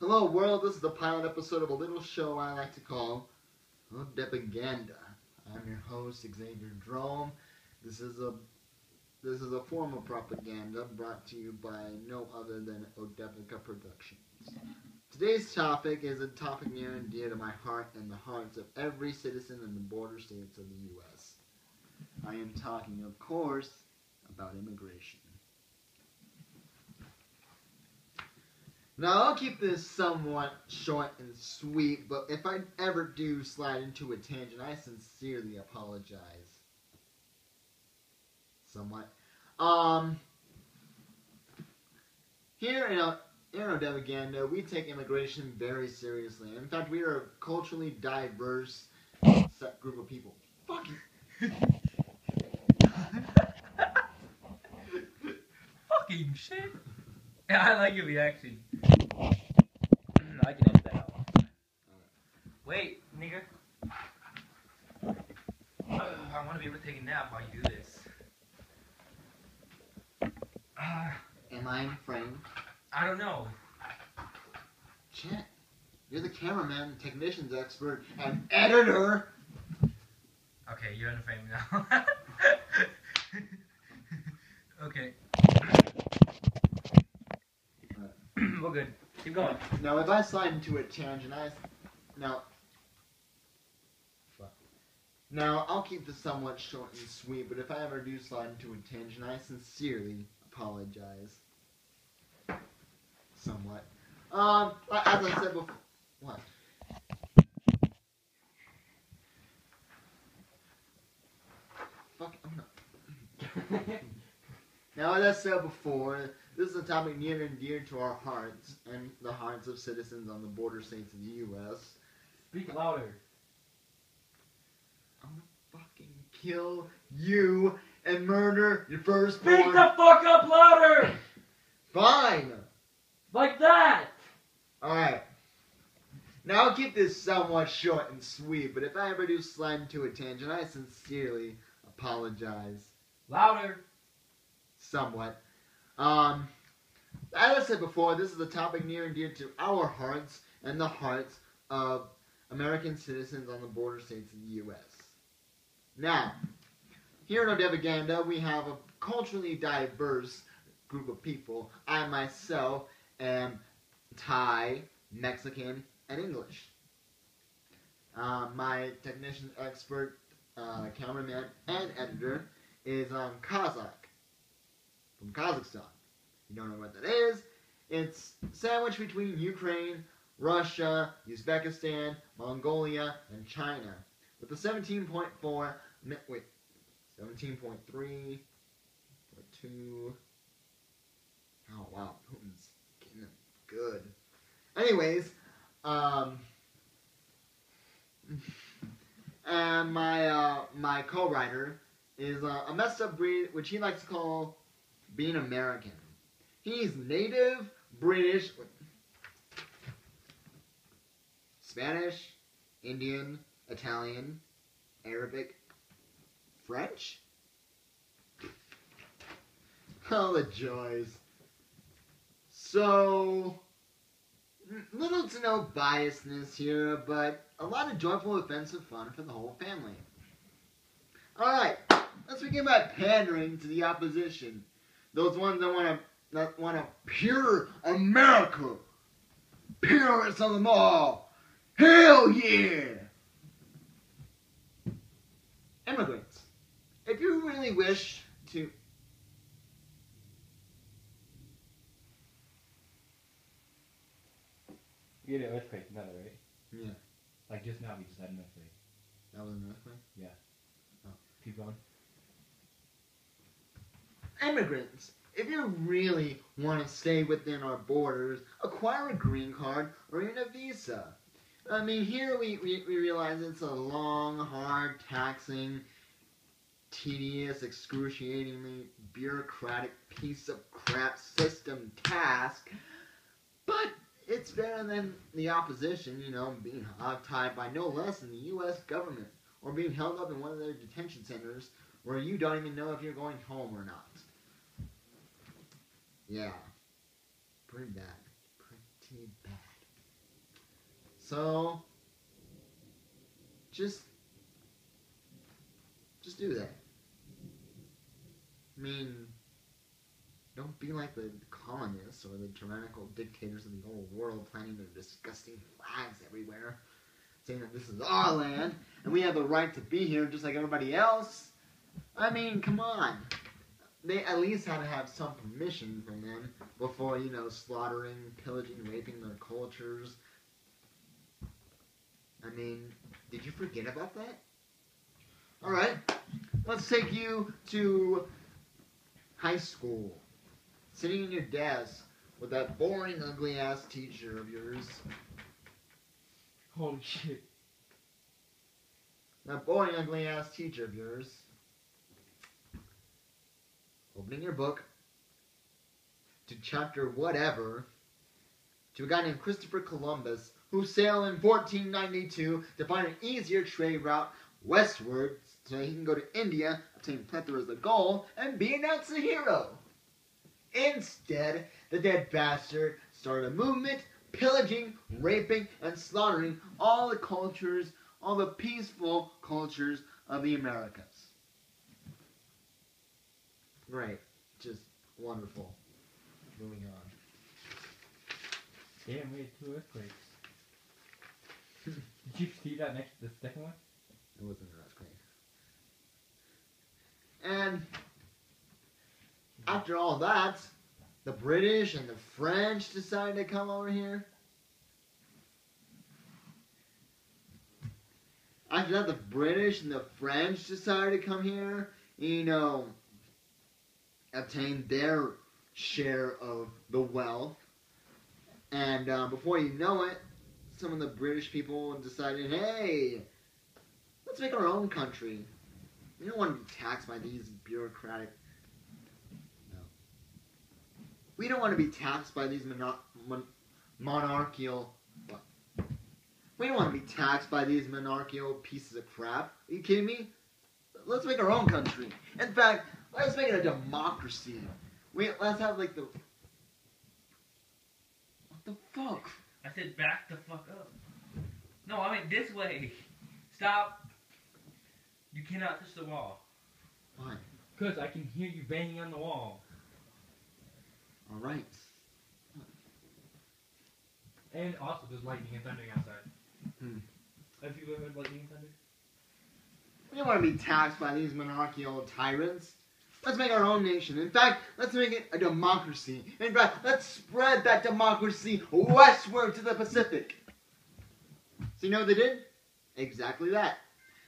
Hello world, this is the pilot episode of a little show I like to call Odevaganda. I'm your host, Xavier Drome. This is a form of propaganda brought to you by no other than Odevaganda Productions. Today's topic is a topic near and dear to my heart and the hearts of every citizen in the border states of the U.S. I am talking, of course, about immigration. Now, I'll keep this somewhat short and sweet, but if I ever do slide into a tangent, I sincerely apologize. Somewhat. Here in Odevaganda, we take immigration very seriously. In fact, we are a culturally diverse group of people. Fuck you. Fucking shit. Yeah, I like your reaction. I can edit that out. Wait, nigga. I want to be able to take a nap while you do this. Am I in frame? I don't know. Shit. You're the cameraman, technicians expert, and editor! Okay, you're in the frame now. Okay. We're good. Keep going. Now, if I slide into a tangent, Now, I'll keep this somewhat short and sweet, but if I ever do slide into a tangent, I sincerely apologize. Somewhat. As I said before... What? Fuck, I'm not... Now, as I said before, this is a topic near and dear to our hearts and the hearts of citizens on the border states of the U.S. Speak louder. I'm gonna fucking kill you and murder your firstborn. Speak the fuck up louder! Fine! Like that! Alright. Now I'll keep this somewhat short and sweet, but if I ever do slide into a tangent, I sincerely apologize. Louder. Somewhat. As I said before, this is a topic near and dear to our hearts and the hearts of American citizens on the border states of the U.S. Now, here in Odevaganda, we have a culturally diverse group of people. I myself am Thai, Mexican, and English. My technician expert, cameraman, and editor is Kazakh, from Kazakhstan. You don't know what that is? It's sandwiched between Ukraine, Russia, Uzbekistan, Mongolia, and China. With the 17.3, oh wow, Putin's getting it good. Anyways, and my co-writer is a messed up breed, which he likes to call being American. He's native, British, Spanish, Indian, Italian, Arabic, French? Oh, the joys. So, little to no biasness here, but a lot of joyful, offensive fun for the whole family. Alright, let's begin by pandering to the opposition. Those ones that want a pure America. Purest of them all. Hell yeah! Immigrants. If you really wish to... You had an earthquake, not right? Yeah. Like just now, we just had an earthquake. That was an earthquake? Yeah. Oh. Keep going. Immigrants. If you really want to stay within our borders, acquire a green card or even a visa. I mean, here we realize it's a long, hard, taxing, tedious, excruciatingly bureaucratic piece of crap system task, but it's better than the opposition, being hogtied by no less than the U.S. government, or being held up in one of their detention centers where you don't even know if you're going home or not. Yeah. Pretty bad. Pretty bad. So, just do that. I mean, don't be like the colonists or the tyrannical dictators of the old world planting their disgusting flags everywhere, saying that this is our land and we have the right to be here just like everybody else. I mean, come on. They at least had to have some permission from them before, slaughtering, pillaging, raping their cultures. I mean, did you forget about that? Alright, let's take you to high school. Sitting in your desk with that boring, ugly-ass teacher of yours. Holy shit. That boring, ugly-ass teacher of yours. Opening your book to chapter whatever, to a guy named Christopher Columbus, who sailed in 1492 to find an easier trade route westward so he can go to India, obtain plethoras of gold, and be announced a hero. Instead, the dead bastard started a movement, pillaging, raping, and slaughtering all the cultures, all the peaceful cultures of the Americas. Great. Just wonderful. Moving on. Damn, we had 2 earthquakes. Did you see that next to the second one? It wasn't an earthquake. And after all that, the British and the French decided to come over here. After that, the British and the French decided to come here, obtain their share of the wealth. And before you know it, some of the British people decided, hey, let's make our own country. We don't want to be taxed by these bureaucratic... No. We don't want to be taxed by these monarchical... What? We don't want to be taxed by these monarchical pieces of crap. Are you kidding me? Let's make our own country. In fact, let's make it a democracy. Let's have like the... What the fuck? I said back the fuck up. No, I mean this way. Stop. You cannot touch the wall. Why? Because I can hear you banging on the wall. Alright. And also there's lightning and thundering outside. Have you ever heard lightning and thunder? We don't want to be taxed by these monarchical tyrants. Let's make our own nation. In fact, let's make it a democracy. In fact, let's spread that democracy westward to the Pacific. So you know what they did? Exactly that.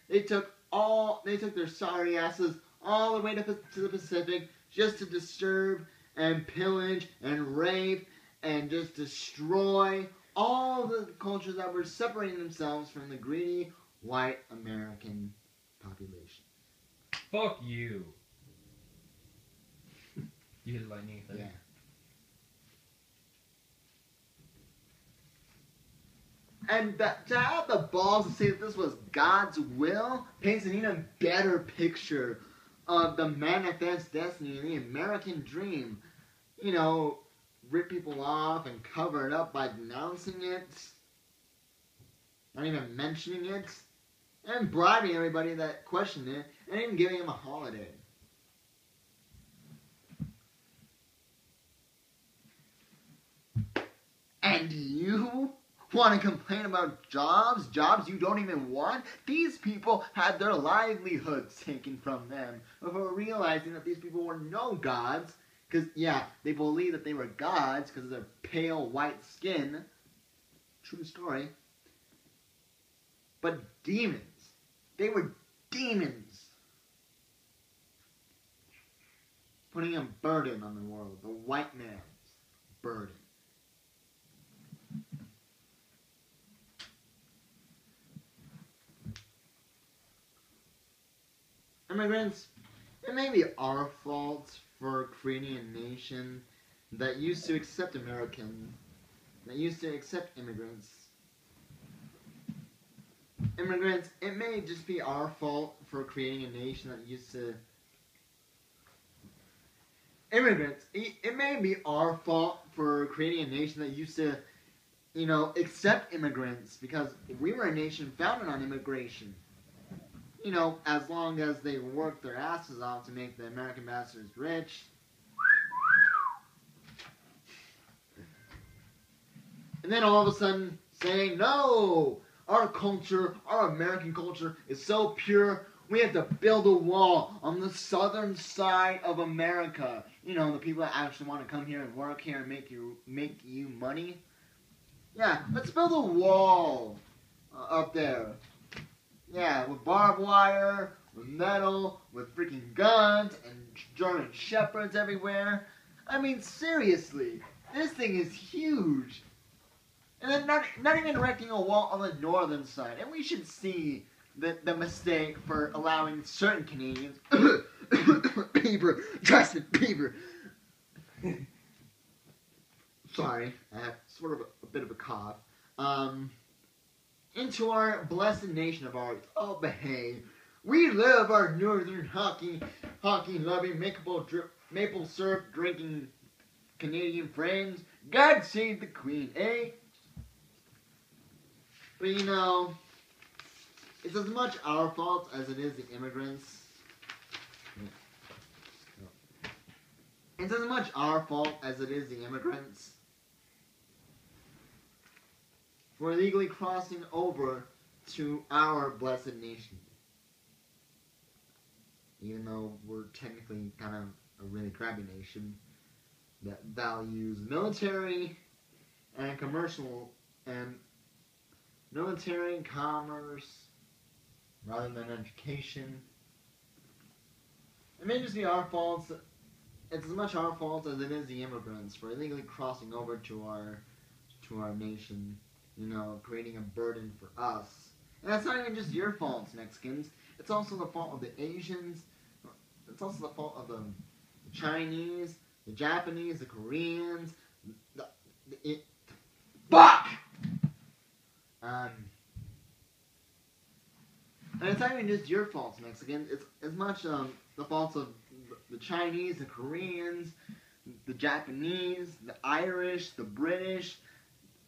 They took their sorry asses all the way to the Pacific just to disturb and pillage and rape and just destroy all the cultures that were separating themselves from the greedy white American population. Fuck you. You hit lightning and thunder. Yeah. And to have the balls to say that this was God's will paints an even better picture of the manifest destiny and the American dream. Rip people off and cover it up by denouncing it, not even mentioning it, and bribing everybody that questioned it, and even giving them a holiday. And you want to complain about jobs you don't even want? These people had their livelihoods taken from them before realizing that these people were no gods. Because, yeah, they believed that they were gods because of their pale white skin. True story. But demons. They were demons. Putting a burden on the world. The white man's burden. Immigrants, it may be our fault for creating a nation that used to accept Americans, that used to accept immigrants. Immigrants, it may just be our fault for creating a nation that used to... Immigrants, it may be our fault for creating a nation that used to accept immigrants because we were a nation founded on immigration. As long as they work their asses off to make the American bastards rich. And then all of a sudden saying, no, our culture, our American culture is so pure, we have to build a wall on the southern side of America. The people that actually want to come here and work here and make you money. Yeah, let's build a wall up there. Yeah, with barbed wire, with metal, with freaking guns, and German shepherds everywhere. I mean, seriously, this thing is huge. And then not even erecting a wall on the northern side. And we should see the mistake for allowing certain Canadians, Justin Bieber. Sorry, I have sort of a bit of a cough. Into our blessed nation of ours. Oh, behave. We love our northern hockey loving, maple syrup drinking Canadian friends. God save the Queen, eh? But it's as much our fault as it is the immigrants. It's as much our fault as it is the immigrants for illegally crossing over to our blessed nation. Even though we're technically kind of a really crappy nation that values military and commerce rather than education. It may just be our fault. It's as much our fault as it is the immigrants for illegally crossing over to our nation, creating a burden for us. And that's not even just your fault, Mexicans. It's also the fault of the Asians. It's also the fault of the Chinese, the Japanese, the Koreans, fuck! And it's not even just your fault, Mexicans. It's as much the fault of the Chinese, the Koreans, the Japanese, the Irish, the British,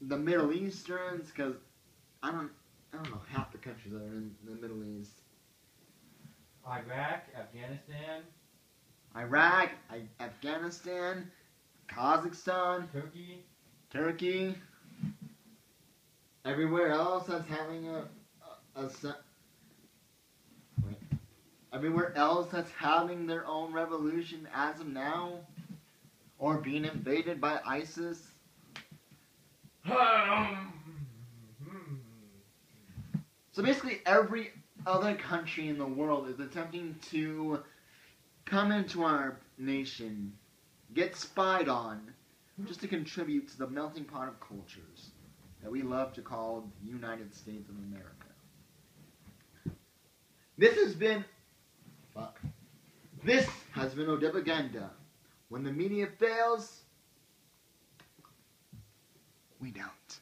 the Middle Easterns, because I don't know half the countries that are in the Middle East. Afghanistan, Kazakhstan, Turkey. Everywhere else that's having everywhere else that's having their own revolution as of now, or being invaded by ISIS. So basically every other country in the world is attempting to come into our nation, get spied on, just to contribute to the melting pot of cultures that we love to call the United States of America. This has been Odevaganda. When the media fails, we don't.